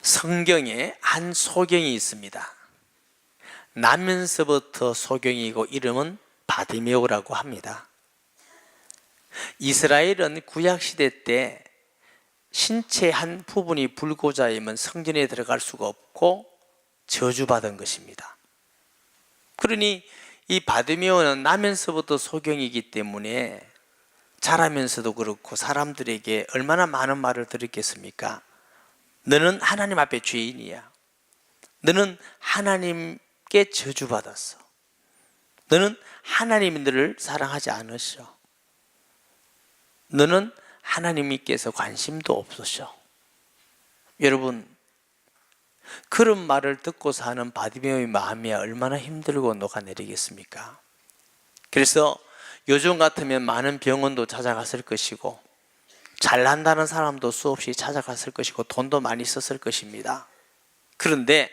성경에 한 소경이 있습니다. 나면서부터 소경이고 이름은 바디메오라고 합니다. 이스라엘은 구약시대 때 신체 한 부분이 불고자이면 성전에 들어갈 수가 없고 저주받은 것입니다. 그러니 이 바디메오는 나면서부터 소경이기 때문에 자라면서도 그렇고 사람들에게 얼마나 많은 말을 들었겠습니까? 너는 하나님 앞에 죄인이야. 너는 하나님께 저주받았어. 너는 하나님이 너를 사랑하지 않으셔. 너는 하나님께서 관심도 없으셔. 여러분, 그런 말을 듣고 사는 바디메오의 마음이 얼마나 힘들고 녹아내리겠습니까? 그래서 요즘 같으면 많은 병원도 찾아갔을 것이고 잘난다는 사람도 수없이 찾아갔을 것이고 돈도 많이 썼을 것입니다. 그런데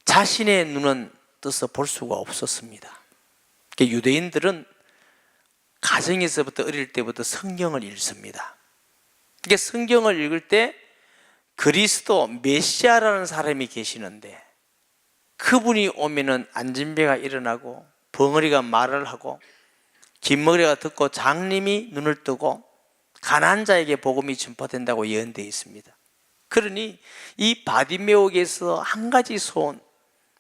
자신의 눈은 떠서 볼 수가 없었습니다. 유대인들은 가정에서부터 어릴 때부터 성경을 읽습니다. 성경을 읽을 때 그리스도 메시아라는 사람이 계시는데 그분이 오면은 안진배가 일어나고 벙어리가 말을 하고 긴머리가 듣고 장님이 눈을 뜨고 가난한 자에게 복음이 전파된다고 예언되어 있습니다. 그러니 이 바디메오에게서 한 가지 소원,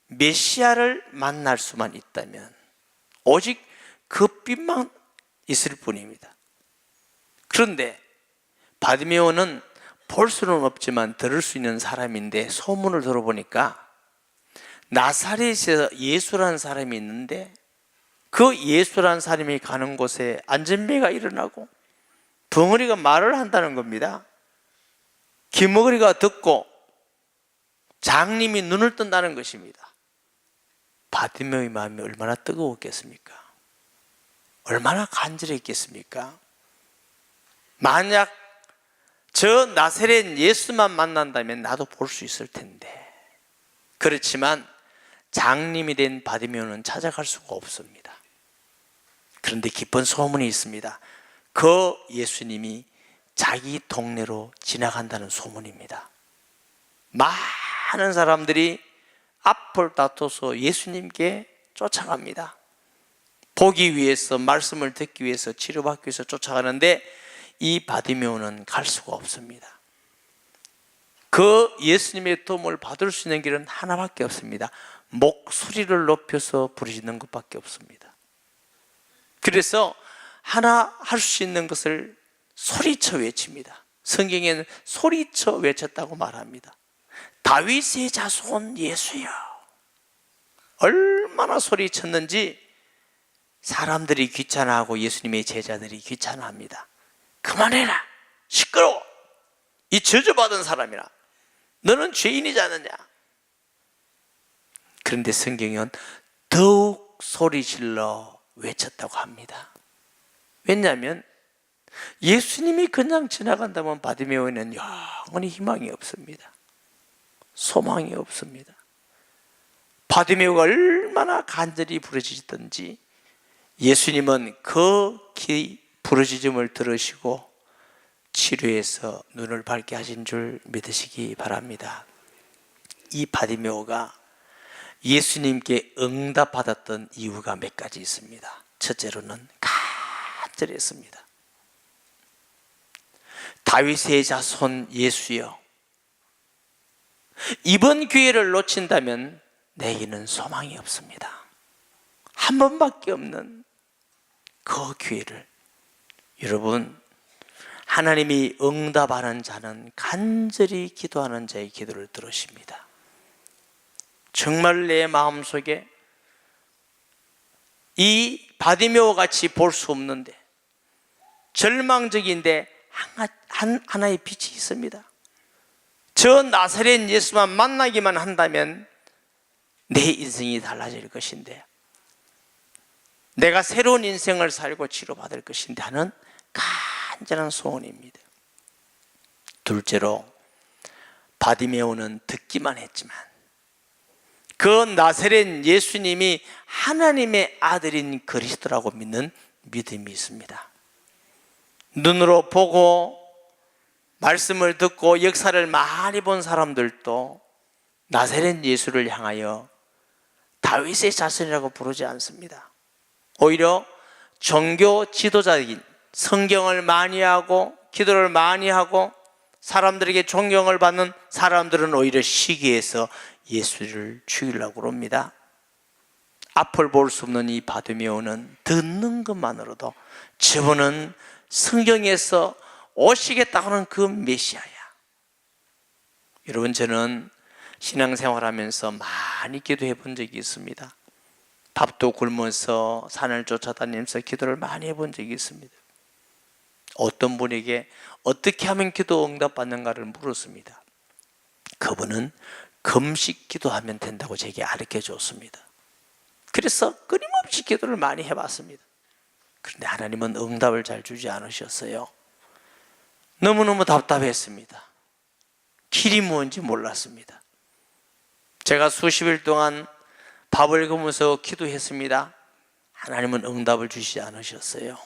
메시아를 만날 수만 있다면 오직 그 빛만 있을 뿐입니다. 그런데 바디메오는 볼 수는 없지만 들을 수 있는 사람인데 소문을 들어보니까 나사렛에서 예수라는 사람이 있는데 그 예수라는 사람이 가는 곳에 안전배가 일어나고 벙어리가 말을 한다는 겁니다. 기머리가 듣고 장님이 눈을 뜬다는 것입니다. 바디메오의 마음이 얼마나 뜨거웠겠습니까? 얼마나 간절했겠습니까? 만약 저 나사렛 예수만 만난다면 나도 볼 수 있을 텐데, 그렇지만 장님이 된 바디메오는 찾아갈 수가 없습니다. 그런데 기쁜 소문이 있습니다. 그 예수님이 자기 동네로 지나간다는 소문입니다. 많은 사람들이 앞을 다퉈서 예수님께 쫓아갑니다. 보기 위해서, 말씀을 듣기 위해서, 치료받기 위해서 쫓아가는데 이 바디메오는 갈 수가 없습니다. 그 예수님의 도움을 받을 수 있는 길은 하나밖에 없습니다. 목소리를 높여서 부르짖는 것밖에 없습니다. 그래서 하나 할 수 있는 것을 소리쳐 외칩니다. 성경에는 소리쳐 외쳤다고 말합니다. 다윗의 자손 예수여. 얼마나 소리쳤는지 사람들이 귀찮아하고 예수님의 제자들이 귀찮아합니다. 그만해라, 시끄러워, 이 저주받은 사람이라, 너는 죄인이지 않느냐. 그런데 성경은 더욱 소리질러 외쳤다고 합니다. 왜냐하면 예수님이 그냥 지나간다면 바디메오에는 영원히 희망이 없습니다. 소망이 없습니다. 바디메오가 얼마나 간절히 부르짖던지 예수님은 그 부르짖음을 들으시고 치료해서 눈을 밝게 하신 줄 믿으시기 바랍니다. 이 바디메오가 예수님께 응답받았던 이유가 몇 가지 있습니다. 첫째로는 간절했습니다. 다윗의 자손 예수여, 이번 기회를 놓친다면 내게는 소망이 없습니다. 한 번밖에 없는 그 기회를, 여러분, 하나님이 응답하는 자는 간절히 기도하는 자의 기도를 들으십니다. 정말 내 마음속에 이 바디메오 같이 볼 수 없는데 절망적인데 하나의 빛이 있습니다. 저 나사렛 예수만 만나기만 한다면 내 인생이 달라질 것인데, 내가 새로운 인생을 살고 치료받을 것인데 하는 간절한 소원입니다. 둘째로, 바디메오는 듣기만 했지만 그 나사렛 예수님이 하나님의 아들인 그리스도라고 믿는 믿음이 있습니다. 눈으로 보고 말씀을 듣고 역사를 많이 본 사람들도 나사렛 예수를 향하여 다윗의 자손이라고 부르지 않습니다. 오히려 종교 지도자인, 성경을 많이 하고 기도를 많이 하고 사람들에게 존경을 받는 사람들은 오히려 시기해서 예수를 죽이려고 합니다. 앞을 볼 수 없는 이 바디메오는 듣는 것만으로도 저분은 성경에서 오시겠다고 하는 그 메시아야. 여러분, 저는 신앙생활하면서 많이 기도해 본 적이 있습니다. 밥도 굶어서 산을 쫓아다니면서 기도를 많이 해본 적이 있습니다. 어떤 분에게 어떻게 하면 기도 응답받는가를 물었습니다. 그분은 금식 기도하면 된다고 제게 가르쳐 줬습니다. 그래서 끊임없이 기도를 많이 해봤습니다. 그런데 하나님은 응답을 잘 주지 않으셨어요. 너무너무 답답했습니다. 길이 뭔지 몰랐습니다. 제가 수십일 동안 밥을 굶으면서 기도했습니다. 하나님은 응답을 주시지 않으셨어요.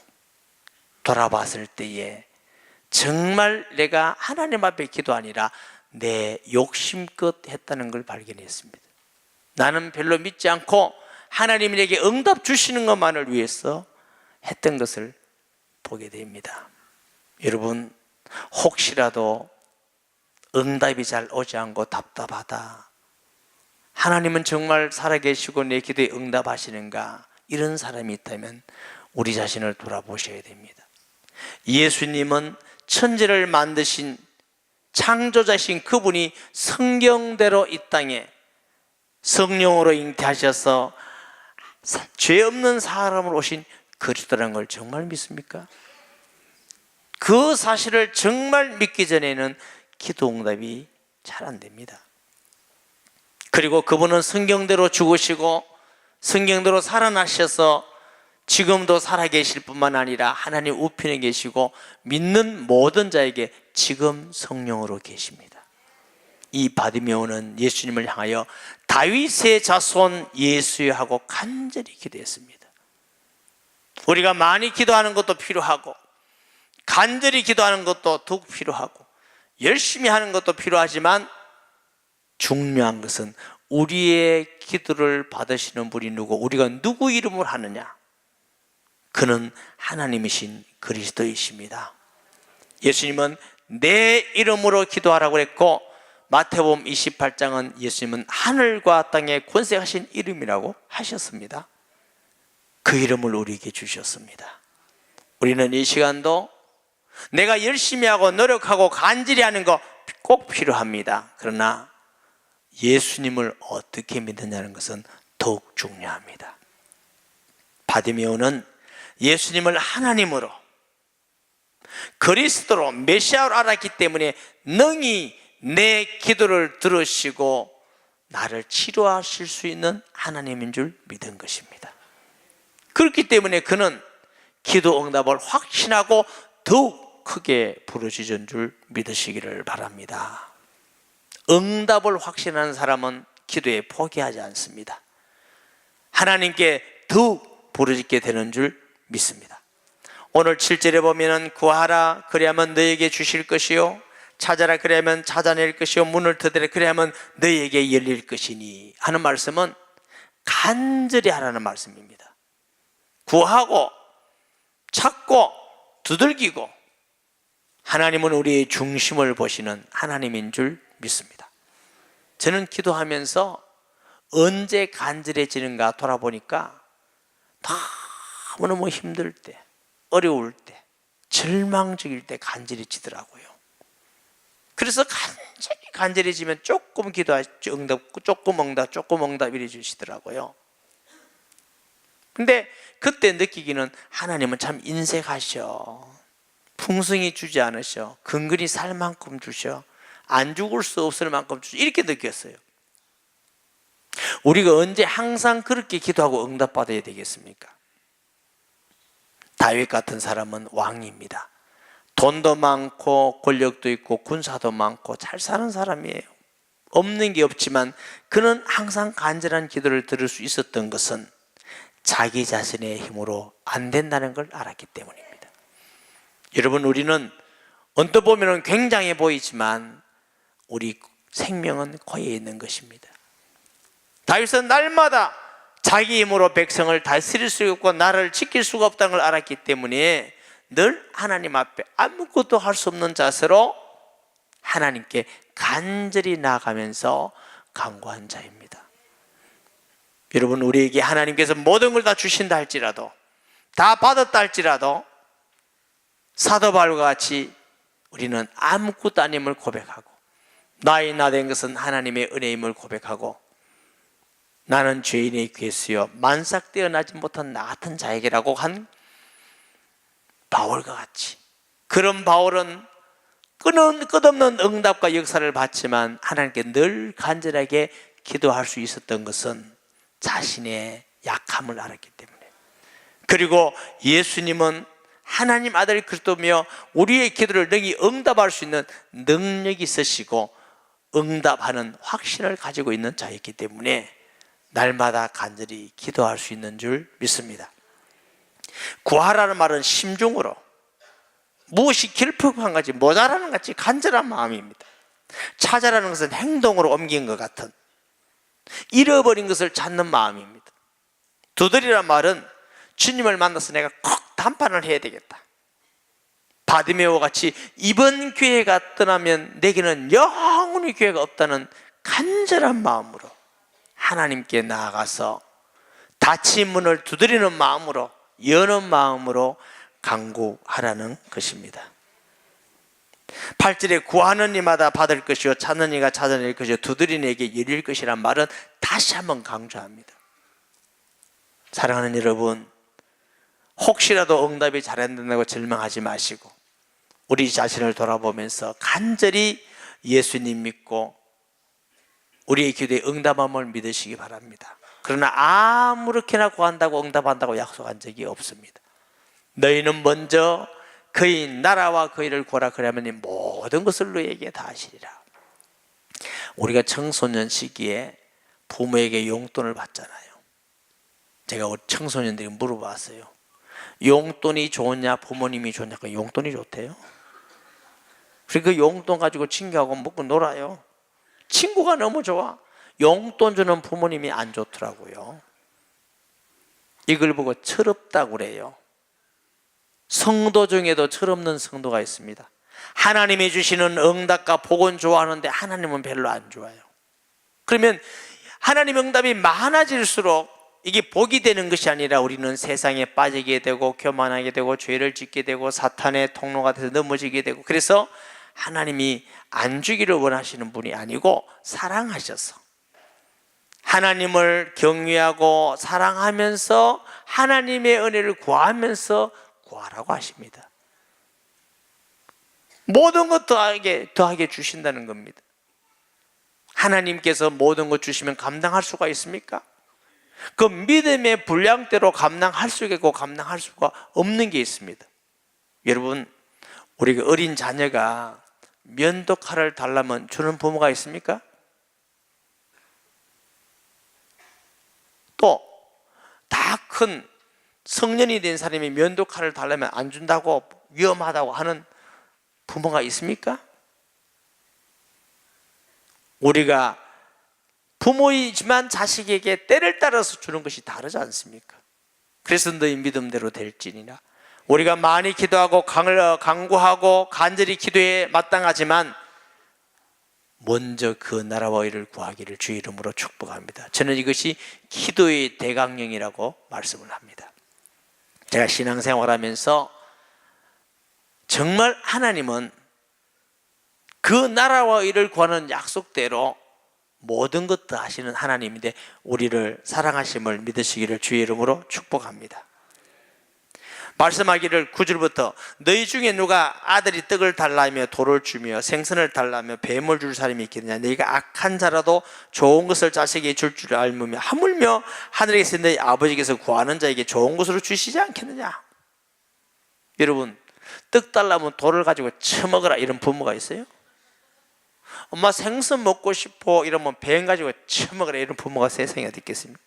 돌아봤을 때에 정말 내가 하나님 앞에 기도 아니라 내 욕심껏 했다는 걸 발견했습니다. 나는 별로 믿지 않고 하나님이 내게 응답 주시는 것만을 위해서 했던 것을 보게 됩니다. 여러분, 혹시라도 응답이 잘 오지 않고 답답하다, 하나님은 정말 살아계시고 내 기도에 응답하시는가, 이런 사람이 있다면 우리 자신을 돌아보셔야 됩니다. 예수님은 천지를 만드신 창조자신 그분이 성경대로 이 땅에 성령으로 잉태하셔서 죄 없는 사람으로 오신 그리스도라는 걸 정말 믿습니까? 그 사실을 정말 믿기 전에는 기도 응답이 잘 안 됩니다. 그리고 그분은 성경대로 죽으시고 성경대로 살아나셔서 지금도 살아계실 뿐만 아니라 하나님 우편에 계시고 믿는 모든 자에게 지금 성령으로 계십니다. 이 바디메오는 예수님을 향하여 다윗의 자손 예수여 하고 간절히 기도했습니다. 우리가 많이 기도하는 것도 필요하고 간절히 기도하는 것도 더욱 필요하고 열심히 하는 것도 필요하지만 중요한 것은 우리의 기도를 받으시는 분이 누구, 우리가 누구 이름을 하느냐, 그는 하나님이신 그리스도이십니다. 예수님은 내 이름으로 기도하라고 했고 마태복음 28장은 예수님은 하늘과 땅에 권세하신 이름이라고 하셨습니다. 그 이름을 우리에게 주셨습니다. 우리는 이 시간도 내가 열심히 하고 노력하고 간절히 하는 거 꼭 필요합니다. 그러나 예수님을 어떻게 믿느냐는 것은 더욱 중요합니다. 바디메오는 예수님을 하나님으로 그리스도로 메시아로 알았기 때문에 능히 내 기도를 들으시고 나를 치료하실 수 있는 하나님인 줄 믿은 것입니다. 그렇기 때문에 그는 기도 응답을 확신하고 더욱 크게 부르짖은 줄 믿으시기를 바랍니다. 응답을 확신하는 사람은 기도에 포기하지 않습니다. 하나님께 더욱 부르짖게 되는 줄 믿습니다. 오늘 7절에 보면 구하라 그리하면 너에게 주실 것이요 찾아라 그리하면 찾아낼 것이요 문을 두드리라 그리하면 너에게 열릴 것이니 하는 말씀은 간절히 하라는 말씀입니다. 구하고 찾고 두들기고, 하나님은 우리의 중심을 보시는 하나님인 줄 믿습니다. 저는 기도하면서 언제 간절해지는가 돌아보니까 너무너무 힘들 때, 어려울 때, 절망적일 때 간절해지더라고요. 그래서 간절해지면 조금 기도하시죠. 조금 응답 이래 주시더라고요. 근데 그때 느끼기는 하나님은 참 인색하셔. 풍성히 주지 않으셔. 근근히 살 만큼 주셔. 안 죽을 수 없을 만큼 주셔. 이렇게 느꼈어요. 우리가 언제 항상 그렇게 기도하고 응답받아야 되겠습니까? 다윗 같은 사람은 왕입니다. 돈도 많고 권력도 있고 군사도 많고 잘 사는 사람이에요. 없는 게 없지만 그는 항상 간절한 기도를 들을 수 있었던 것은 자기 자신의 힘으로 안 된다는 걸 알았기 때문입니다. 여러분, 우리는 언뜻 보면 굉장해 보이지만 우리 생명은 고에 있는 것입니다. 다윗은 날마다 자기 힘으로 백성을 다스릴 수 없고 나를 지킬 수가 없다는 걸 알았기 때문에 늘 하나님 앞에 아무것도 할 수 없는 자세로 하나님께 간절히 나아가면서 간구한 자입니다. 여러분, 우리에게 하나님께서 모든 걸 다 주신다 할지라도, 다 받았다 할지라도 사도 바울과 같이 우리는 아무것도 아님을 고백하고, 나의 나 된 것은 하나님의 은혜임을 고백하고, 나는 죄인의 괴수여 만삭되어 나지 못한 나 같은 자에게라고 한 바울과 같이, 그런 바울은 끝없는 응답과 역사를 받지만 하나님께 늘 간절하게 기도할 수 있었던 것은 자신의 약함을 알았기 때문에, 그리고 예수님은 하나님 아들 그리스도며 우리의 기도를 능히 응답할 수 있는 능력이 있으시고 응답하는 확신을 가지고 있는 자였기 때문에 날마다 간절히 기도할 수 있는 줄 믿습니다. 구하라는 말은 심중으로, 무엇이 결핍한 같이 모자라는 같이 간절한 마음입니다. 찾아라는 것은 행동으로 옮긴 것 같은, 잃어버린 것을 찾는 마음입니다. 두드리란 말은 주님을 만나서 내가 꼭 단판을 해야 되겠다, 바디메오와 같이 이번 기회가 떠나면 내게는 영원히 기회가 없다는 간절한 마음으로 하나님께 나아가서 닫힌 문을 두드리는 마음으로, 여는 마음으로 간구하라는 것입니다. 8절에 구하는 이마다 받을 것이요 찾는 이가 찾아낼 것이요 두드리는 이에게 열릴 것이란 말은 다시 한번 강조합니다. 사랑하는 여러분, 혹시라도 응답이 잘 안 된다고 절망하지 마시고 우리 자신을 돌아보면서 간절히 예수님 믿고 우리의 기도에 응답함을 믿으시기 바랍니다. 그러나 아무렇게나 구한다고 응답한다고 약속한 적이 없습니다. 너희는 먼저 그의 나라와 그의를 구하라, 그러면 모든 것을 너희에게 다 하시리라. 우리가 청소년 시기에 부모에게 용돈을 받잖아요. 제가 우리 청소년들이 물어봤어요. 용돈이 좋으냐 부모님이 좋냐? 용돈이 좋대요. 그 용돈 가지고 친구하고 먹고 놀아요. 친구가 너무 좋아. 용돈 주는 부모님이 안 좋더라고요. 이걸 보고 철없다고 그래요. 성도 중에도 철없는 성도가 있습니다. 하나님이 주시는 응답과 복은 좋아하는데 하나님은 별로 안 좋아요. 그러면 하나님 응답이 많아질수록 이게 복이 되는 것이 아니라 우리는 세상에 빠지게 되고 교만하게 되고 죄를 짓게 되고 사탄의 통로가 돼서 넘어지게 되고, 그래서 하나님이 안 주기를 원하시는 분이 아니고 사랑하셔서 하나님을 경외하고 사랑하면서 하나님의 은혜를 구하면서 구하라고 하십니다. 모든 것 더하게 주신다는 겁니다. 하나님께서 모든 것 주시면 감당할 수가 있습니까? 그 믿음의 분량대로 감당할 수 있고 감당할 수가 없는 게 있습니다. 여러분, 우리가 어린 자녀가 면도칼을 달라면 주는 부모가 있습니까? 또 다 큰 성년이 된 사람이 면도칼을 달라면 안 준다고, 위험하다고 하는 부모가 있습니까? 우리가 부모이지만 자식에게 때를 따라서 주는 것이 다르지 않습니까? 그래서 너희 믿음대로 될지니라. 우리가 많이 기도하고 간구하고 간절히 기도에 마땅하지만 먼저 그 나라와 의를 구하기를 주의 이름으로 축복합니다. 저는 이것이 기도의 대강령이라고 말씀을 합니다. 제가 신앙생활하면서 정말 하나님은 그 나라와 의를 구하는 약속대로 모든 것도 하시는 하나님인데 우리를 사랑하심을 믿으시기를 주의 이름으로 축복합니다. 말씀하기를 9절부터 너희 중에 누가 아들이 떡을 달라며 돌을 주며 생선을 달라며 뱀을 줄 사람이 있겠느냐? 너희가 악한 자라도 좋은 것을 자식에게 줄 줄 알므며 하물며 하늘에 계신 너희 아버지께서 구하는 자에게 좋은 것으로 주시지 않겠느냐? 여러분, 떡 달라면 돌을 가지고 처먹으라 이런 부모가 있어요? 엄마 생선 먹고 싶어 이러면 뱀 가지고 처먹으라 이런 부모가 세상에 어디 있겠습니까?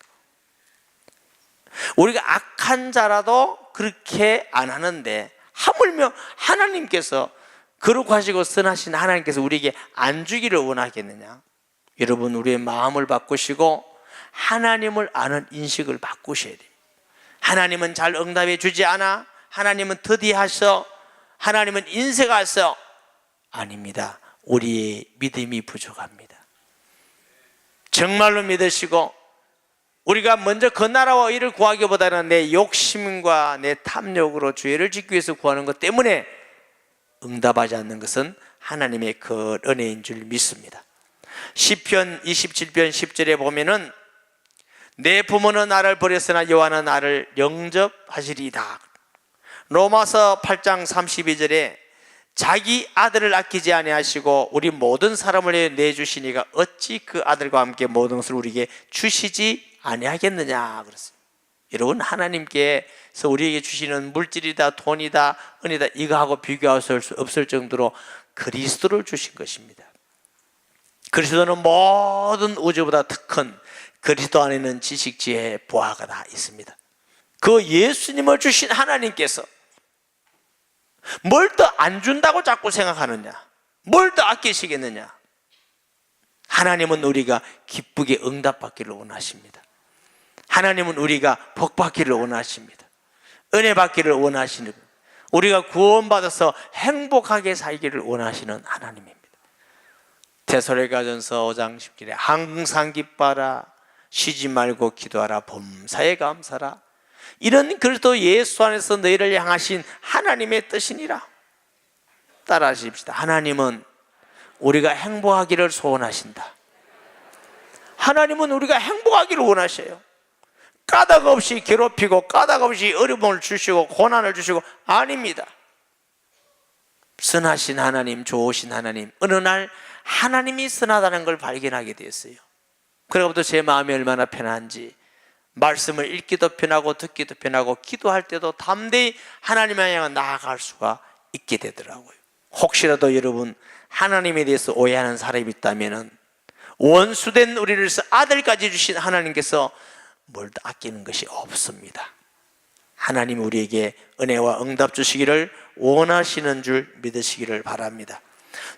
우리가 악한 자라도 그렇게 안 하는데 하물며 하나님께서 거룩하시고 선하신 하나님께서 우리에게 안 주기를 원하겠느냐? 여러분, 우리의 마음을 바꾸시고 하나님을 아는 인식을 바꾸셔야 됩니다. 하나님은 잘 응답해 주지 않아? 하나님은 더디하셔? 하나님은 인색하셔? 아닙니다. 우리의 믿음이 부족합니다. 정말로 믿으시고 우리가 먼저 그 나라와 의를 구하기보다는 내 욕심과 내 탐욕으로 죄를 짓기 위해서 구하는 것 때문에 응답하지 않는 것은 하나님의 그 은혜인 줄 믿습니다. 시편 27편 10절에 보면은 내 부모는 나를 버렸으나 여호와는 나를 영접하시리이다. 로마서 8장 32절에 자기 아들을 아끼지 아니하시고 우리 모든 사람을 위해 내주시니가 어찌 그 아들과 함께 모든 것을 우리에게 주시지 아니하겠느냐 그랬어요. 여러분, 하나님께서 우리에게 주시는 물질이다, 돈이다, 은이다, 이거하고 비교할 수 없을 정도로 그리스도를 주신 것입니다. 그리스도는 모든 우주보다 더 큰 그리스도 안에는 지식, 지혜, 보화가 다 있습니다. 그 예수님을 주신 하나님께서 뭘 더 안 준다고 자꾸 생각하느냐? 뭘 더 아끼시겠느냐? 하나님은 우리가 기쁘게 응답받기를 원하십니다. 하나님은 우리가 복받기를 원하십니다. 은혜 받기를 원하시는, 우리가 구원받아서 행복하게 살기를 원하시는 하나님입니다. 데살로니가전서 5장 10절에 항상 기뻐하라, 쉬지 말고 기도하라, 범사에 감사하라. 이런 그리스도 예수 안에서 너희를 향하신 하나님의 뜻이니라. 따라하십시다. 하나님은 우리가 행복하기를 소원하신다. 하나님은 우리가 행복하기를 원하셔요. 까닭 없이 괴롭히고 까닭 없이 어려움을 주시고 고난을 주시고 아닙니다. 선하신 하나님, 좋으신 하나님, 어느 날 하나님이 선하다는 걸 발견하게 되었어요. 그러고부터 제 마음이 얼마나 편한지, 말씀을 읽기도 편하고 듣기도 편하고 기도할 때도 담대히 하나님을 향해 나아갈 수가 있게 되더라고요. 혹시라도 여러분 하나님에 대해서 오해하는 사람이 있다면 원수된 우리를 위해서 아들까지 주신 하나님께서 뭘 더 아끼는 것이 없습니다. 하나님 우리에게 은혜와 응답 주시기를 원하시는 줄 믿으시기를 바랍니다.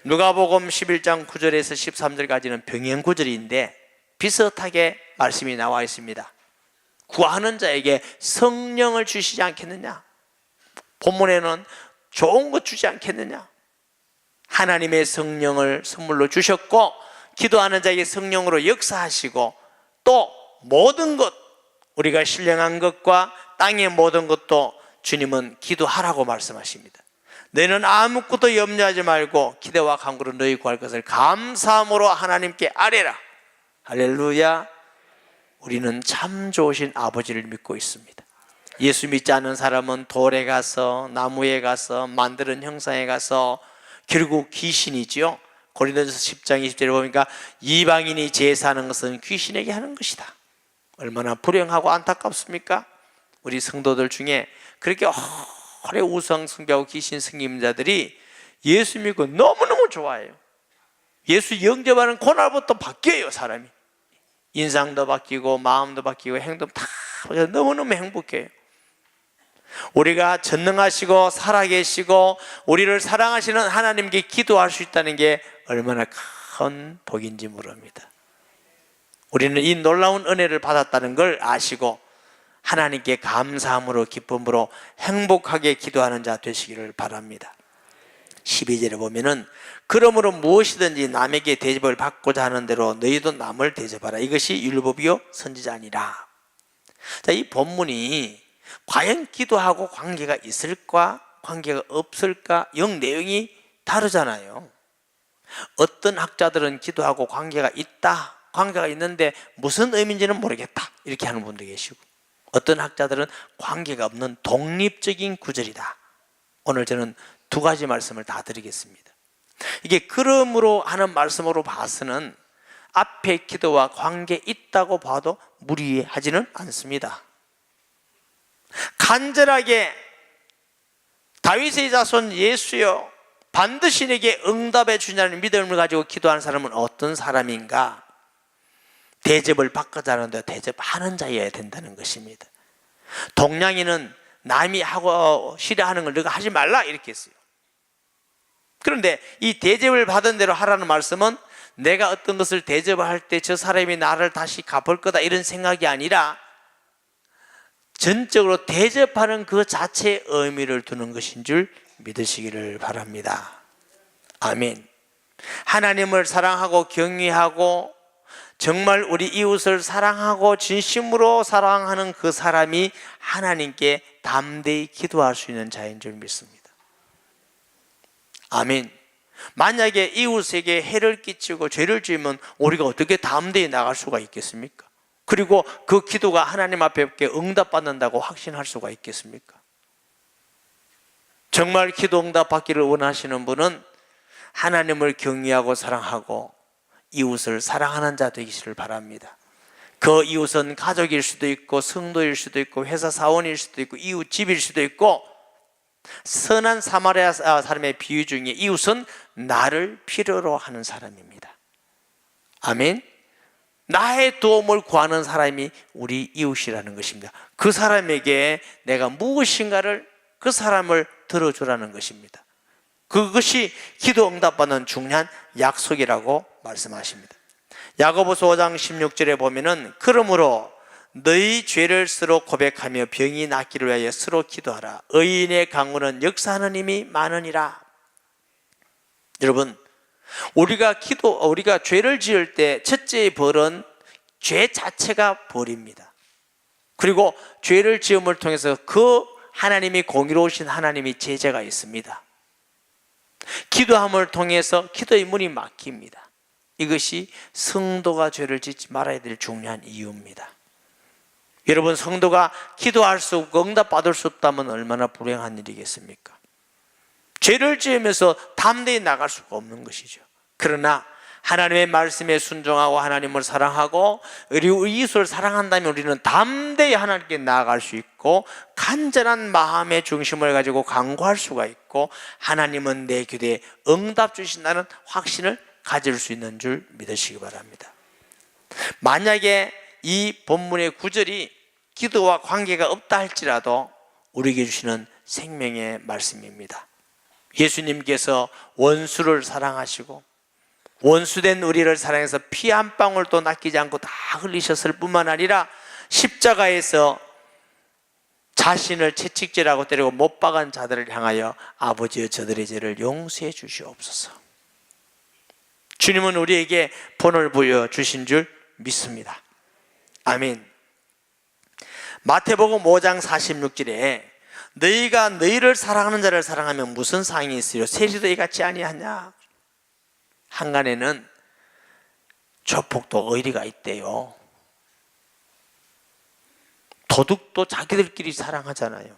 누가복음 11장 9절에서 13절까지는 병행 구절인데 비슷하게 말씀이 나와 있습니다. 구하는 자에게 성령을 주시지 않겠느냐? 본문에는 좋은 것 주지 않겠느냐? 하나님의 성령을 선물로 주셨고 기도하는 자에게 성령으로 역사하시고 또 모든 것, 우리가 신령한 것과 땅의 모든 것도 주님은 기도하라고 말씀하십니다. 너희는 아무것도 염려하지 말고 기대와 간구로 너희 구할 것을 감사함으로 하나님께 아뢰라. 할렐루야. 우리는 참 좋으신 아버지를 믿고 있습니다. 예수 믿지 않는 사람은 돌에 가서, 나무에 가서, 만드는 형상에 가서 결국 귀신이지요. 고린도전서 10장 20절에 보니까 이방인이 제사하는 것은 귀신에게 하는 것이다. 얼마나 불행하고 안타깝습니까? 우리 성도들 중에 그렇게 오래 우상 숭배하고 귀신 승림자들이 예수 믿고 너무너무 좋아해요. 예수 영접하는 그날부터 바뀌어요. 사람이 인상도 바뀌고 마음도 바뀌고 행동 다 너무너무 행복해요. 우리가 전능하시고 살아계시고 우리를 사랑하시는 하나님께 기도할 수 있다는 게 얼마나 큰 복인지 모릅니다. 우리는 이 놀라운 은혜를 받았다는 걸 아시고 하나님께 감사함으로 기쁨으로 행복하게 기도하는 자 되시기를 바랍니다. 12절에 보면은 그러므로 무엇이든지 남에게 대접을 받고자 하는 대로 너희도 남을 대접하라. 이것이 율법이요 선지자니라. 자, 이 본문이 과연 기도하고 관계가 있을까 관계가 없을까 영 내용이 다르잖아요. 어떤 학자들은 기도하고 관계가 있다, 관계가 있는데 무슨 의미인지는 모르겠다 이렇게 하는 분도 계시고, 어떤 학자들은 관계가 없는 독립적인 구절이다. 오늘 저는 두 가지 말씀을 다 드리겠습니다. 이게 그러므로 하는 말씀으로 봐서는 앞에 기도와 관계 있다고 봐도 무리하지는 않습니다. 간절하게 다윗의 자손 예수여 반드시 내게 응답해 주냐는 믿음을 가지고 기도하는 사람은 어떤 사람인가? 대접을 받고자 하는데 대접하는 자여야 된다는 것입니다. 동양인은 남이 하고 싫어하는 걸 너가 하지 말라 이렇게 했어요. 그런데 이 대접을 받은 대로 하라는 말씀은 내가 어떤 것을 대접할 때 저 사람이 나를 다시 갚을 거다 이런 생각이 아니라 전적으로 대접하는 그 자체의 의미를 두는 것인 줄 믿으시기를 바랍니다. 아멘. 하나님을 사랑하고 경외하고 정말 우리 이웃을 사랑하고 진심으로 사랑하는 그 사람이 하나님께 담대히 기도할 수 있는 자인 줄 믿습니다. 아멘. 만약에 이웃에게 해를 끼치고 죄를 지으면 우리가 어떻게 담대히 나갈 수가 있겠습니까? 그리고 그 기도가 하나님 앞에 응답받는다고 확신할 수가 있겠습니까? 정말 기도 응답받기를 원하시는 분은 하나님을 경외하고 사랑하고 이웃을 사랑하는 자 되기를 바랍니다. 그 이웃은 가족일 수도 있고 성도일 수도 있고 회사 사원일 수도 있고 이웃 집일 수도 있고, 선한 사마리아 사람의 비유 중에 이웃은 나를 필요로 하는 사람입니다. 아멘. 나의 도움을 구하는 사람이 우리 이웃이라는 것입니다. 그 사람에게 내가 무엇인가를 그 사람을 들어주라는 것입니다. 그것이 기도 응답받는 중요한 약속이라고 말씀하십니다. 야고보서 5장 16절에 보면은 그러므로 너희 죄를 서로 고백하며 병이 낫기를 위하여 서로 기도하라. 의인의 강구는 역사하는 힘이 많으니라. 여러분, 우리가 죄를 지을 때 첫째의 벌은 죄 자체가 벌입니다. 그리고 죄를 지음을 통해서 그 하나님이 공의로우신 하나님이 제재가 있습니다. 기도함을 통해서 기도의 문이 막힙니다. 이것이 성도가 죄를 짓지 말아야 될 중요한 이유입니다. 여러분, 성도가 기도할 수 없고 응답받을 수 없다면 얼마나 불행한 일이겠습니까? 죄를 지으면서 담대히 나갈 수가 없는 것이죠. 그러나 하나님의 말씀에 순종하고 하나님을 사랑하고 그리고 이웃을 사랑한다면 우리는 담대히 하나님께 나아갈 수 있고 간절한 마음의 중심을 가지고 간구할 수가 있고 하나님은 내 기도에 응답 주신다는 확신을 가질 수 있는 줄 믿으시기 바랍니다. 만약에 이 본문의 구절이 기도와 관계가 없다 할지라도 우리에게 주시는 생명의 말씀입니다. 예수님께서 원수를 사랑하시고 원수된 우리를 사랑해서 피 한 방울도 낚이지 않고 다 흘리셨을 뿐만 아니라 십자가에서 자신을 채찍질하고 때리고 못 박은 자들을 향하여 아버지여 저들의 죄를 용서해 주시옵소서. 주님은 우리에게 본을 보여주신 줄 믿습니다. 아멘. 마태복음 5장 46절에 너희가 너희를 사랑하는 자를 사랑하면 무슨 상이 있으려 세리도 이같이 아니하냐. 한간에는 조폭도 의리가 있대요. 도둑도 자기들끼리 사랑하잖아요.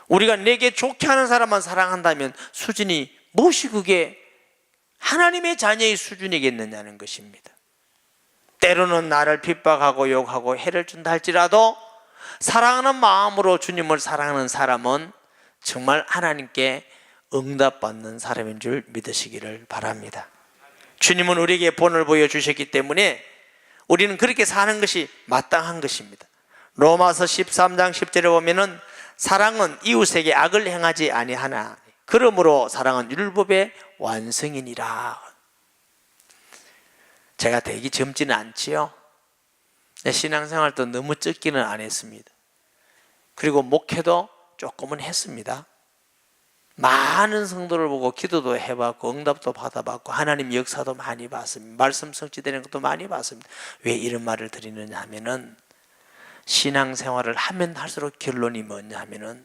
우리가 내게 좋게 하는 사람만 사랑한다면 수준이 무엇이 그게 하나님의 자녀의 수준이겠느냐는 것입니다. 때로는 나를 핍박하고 욕하고 해를 준다 할지라도 사랑하는 마음으로 주님을 사랑하는 사람은 정말 하나님께 응답받는 사람인 줄 믿으시기를 바랍니다. 주님은 우리에게 본을 보여주셨기 때문에 우리는 그렇게 사는 것이 마땅한 것입니다. 로마서 13장 10절에 보면은 사랑은 이웃에게 악을 행하지 아니하나 그러므로 사랑은 율법의 완성이니라. 제가 되게 젊지는 않지요. 신앙생활도 너무 적기는 안 했습니다. 그리고 목회도 조금은 했습니다. 많은 성도를 보고 기도도 해봤고 응답도 받아봤고 하나님 역사도 많이 봤습니다. 말씀 성취되는 것도 많이 봤습니다. 왜 이런 말을 드리느냐 하면은 신앙생활을 하면 할수록 결론이 뭐냐 하면은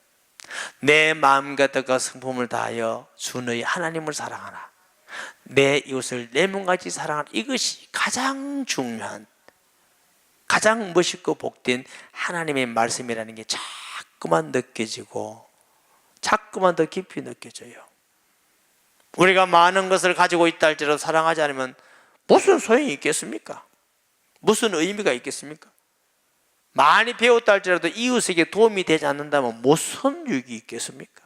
내 마음과 뜻과 성품을 다하여 주 너희 하나님을 사랑하라. 내 이웃을 내 몸같이 사랑하라. 이것이 가장 중요한 가장 멋있고 복된 하나님의 말씀이라는 게 자꾸만 느껴지고 자꾸만 더 깊이 느껴져요. 우리가 많은 것을 가지고 있다 할지라도 사랑하지 않으면 무슨 소용이 있겠습니까? 무슨 의미가 있겠습니까? 많이 배웠다 할지라도 이웃에게 도움이 되지 않는다면 무슨 유익이 있겠습니까?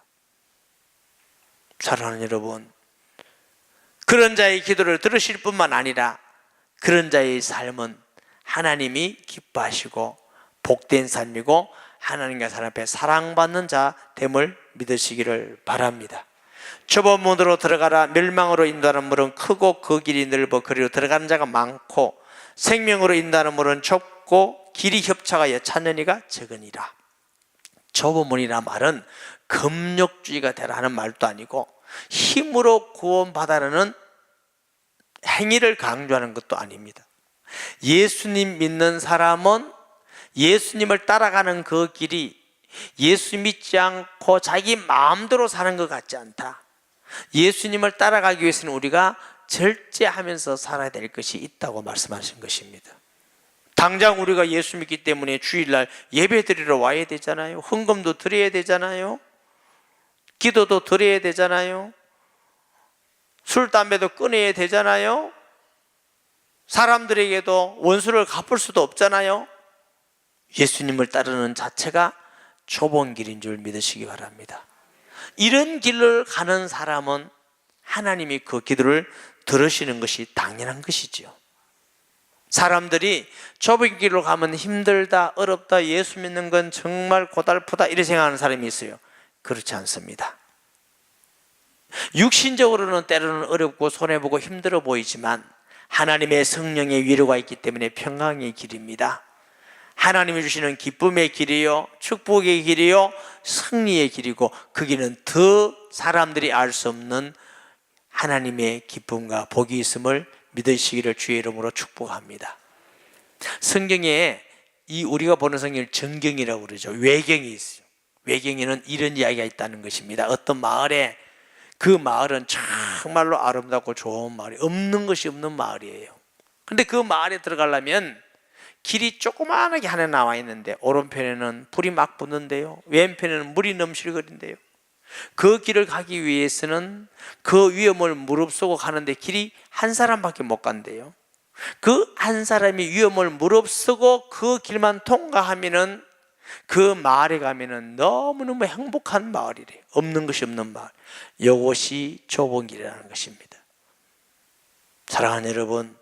사랑하는 여러분, 그런 자의 기도를 들으실 뿐만 아니라 그런 자의 삶은 하나님이 기뻐하시고 복된 삶이고 하나님과 사람 앞에 사랑받는 자 됨을 믿으시기를 바랍니다. 좁은 문으로 들어가라. 멸망으로 인도하는 문은 크고 그 길이 넓어 그리로 들어가는 자가 많고 생명으로 인도하는 문은 좁고 길이 협착하여 찾는 이가 적으니라. 좁은 문이라 말은 금욕주의가 되라 하는 말도 아니고 힘으로 구원받아라는 행위를 강조하는 것도 아닙니다. 예수님 믿는 사람은 예수님을 따라가는 그 길이 예수 믿지 않고 자기 마음대로 사는 것 같지 않다. 예수님을 따라가기 위해서는 우리가 절제하면서 살아야 될 것이 있다고 말씀하신 것입니다. 당장 우리가 예수 믿기 때문에 주일날 예배 드리러 와야 되잖아요. 헌금도 드려야 되잖아요. 기도도 드려야 되잖아요. 술, 담배도 끊어야 되잖아요. 사람들에게도 원수를 갚을 수도 없잖아요. 예수님을 따르는 자체가 좁은 길인 줄 믿으시기 바랍니다. 이런 길을 가는 사람은 하나님이 그 기도를 들으시는 것이 당연한 것이지요. 사람들이 좁은 길로 가면 힘들다, 어렵다, 예수 믿는 건 정말 고달프다 이렇게 생각하는 사람이 있어요. 그렇지 않습니다. 육신적으로는 때로는 어렵고 손해보고 힘들어 보이지만 하나님의 성령의 위로가 있기 때문에 평강의 길입니다. 하나님이 주시는 기쁨의 길이요, 축복의 길이요, 승리의 길이고 그 길은 더 사람들이 알 수 없는 하나님의 기쁨과 복이 있음을 믿으시기를 주의 이름으로 축복합니다. 성경에 이 우리가 보는 성경을 전경이라고 그러죠. 외경이 있어요. 외경에는 이런 이야기가 있다는 것입니다. 어떤 마을에, 그 마을은 정말로 아름답고 좋은 마을이 없는 것이 없는 마을이에요. 근데 그 마을에 들어가려면 길이 조그마하게 하나 나와 있는데 오른편에는 불이 막 붙는데요, 왼편에는 물이 넘실거린대요. 그 길을 가기 위해서는 그 위험을 무릅쓰고 가는데 길이 한 사람밖에 못 간대요. 그 한 사람이 위험을 무릅쓰고 그 길만 통과하면은 그 마을에 가면은 너무너무 행복한 마을이래요. 없는 것이 없는 마을. 이것이 좁은 길이라는 것입니다. 사랑하는 여러분,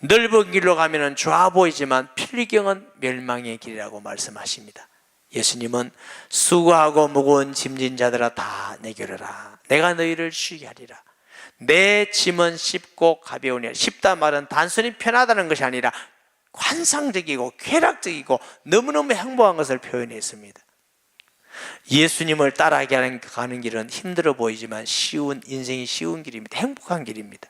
넓은 길로 가면은 좋아 보이지만 필경은 멸망의 길이라고 말씀하십니다. 예수님은 수고하고 무거운 짐진 자들아 다 내게로 오라. 내가 너희를 쉬게 하리라. 내 짐은 쉽고 가벼우니, 쉽다 말은 단순히 편하다는 것이 아니라 환상적이고 쾌락적이고 너무너무 행복한 것을 표현했습니다. 예수님을 따라가는 길은 힘들어 보이지만 쉬운, 인생이 쉬운 길입니다. 행복한 길입니다.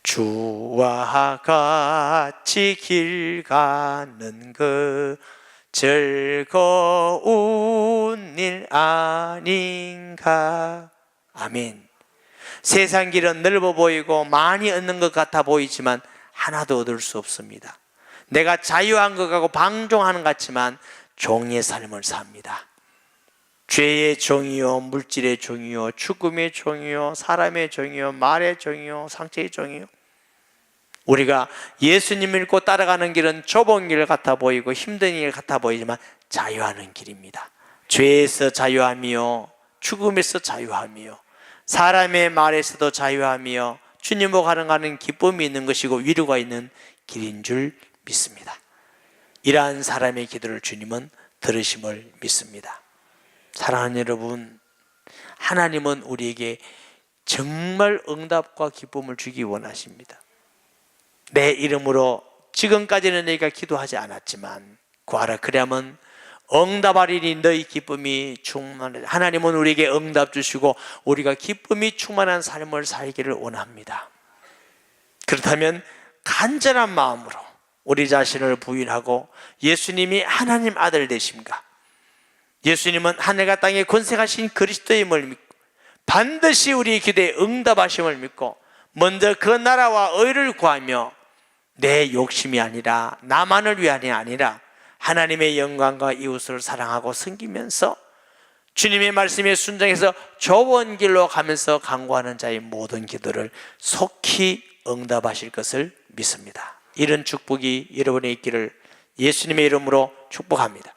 주와 같이 길 가는 그 즐거운 일 아닌가. 아멘. 세상 길은 넓어 보이고 많이 얻는 것 같아 보이지만 하나도 얻을 수 없습니다. 내가 자유한 것 같고 방종하는 것 같지만 종의 삶을 삽니다. 죄의 종이요, 물질의 종이요, 죽음의 종이요, 사람의 종이요, 말의 종이요, 상처의 종이요. 우리가 예수님 믿고 따라가는 길은 좁은 길 같아 보이고 힘든 길 같아 보이지만 자유하는 길입니다. 죄에서 자유하며 죽음에서 자유하며 사람의 말에서도 자유하며 주님과 가는 기쁨이 있는 것이고 위로가 있는 길인 줄 믿습니다. 이러한 사람의 기도를 주님은 들으심을 믿습니다. 사랑하는 여러분, 하나님은 우리에게 정말 응답과 기쁨을 주기 원하십니다. 내 이름으로 지금까지는 너희가 기도하지 않았지만 구하라, 그리하면 응답하리니 너희 기쁨이 충만하리라. 하나님은 우리에게 응답 주시고 우리가 기쁨이 충만한 삶을 살기를 원합니다. 그렇다면 간절한 마음으로 우리 자신을 부인하고 예수님이 하나님 아들 되심과 예수님은 하늘과 땅에 권세가신 그리스도임을 믿고 반드시 우리의 기도에 응답하심을 믿고 먼저 그 나라와 의를 구하며 내 욕심이 아니라 나만을 위함이 아니라 하나님의 영광과 이웃을 사랑하고 섬기면서 주님의 말씀에 순종해서 좁은 길로 가면서 간구하는 자의 모든 기도를 속히 응답하실 것을 믿습니다. 이런 축복이 여러분의 있기를 예수님의 이름으로 축복합니다.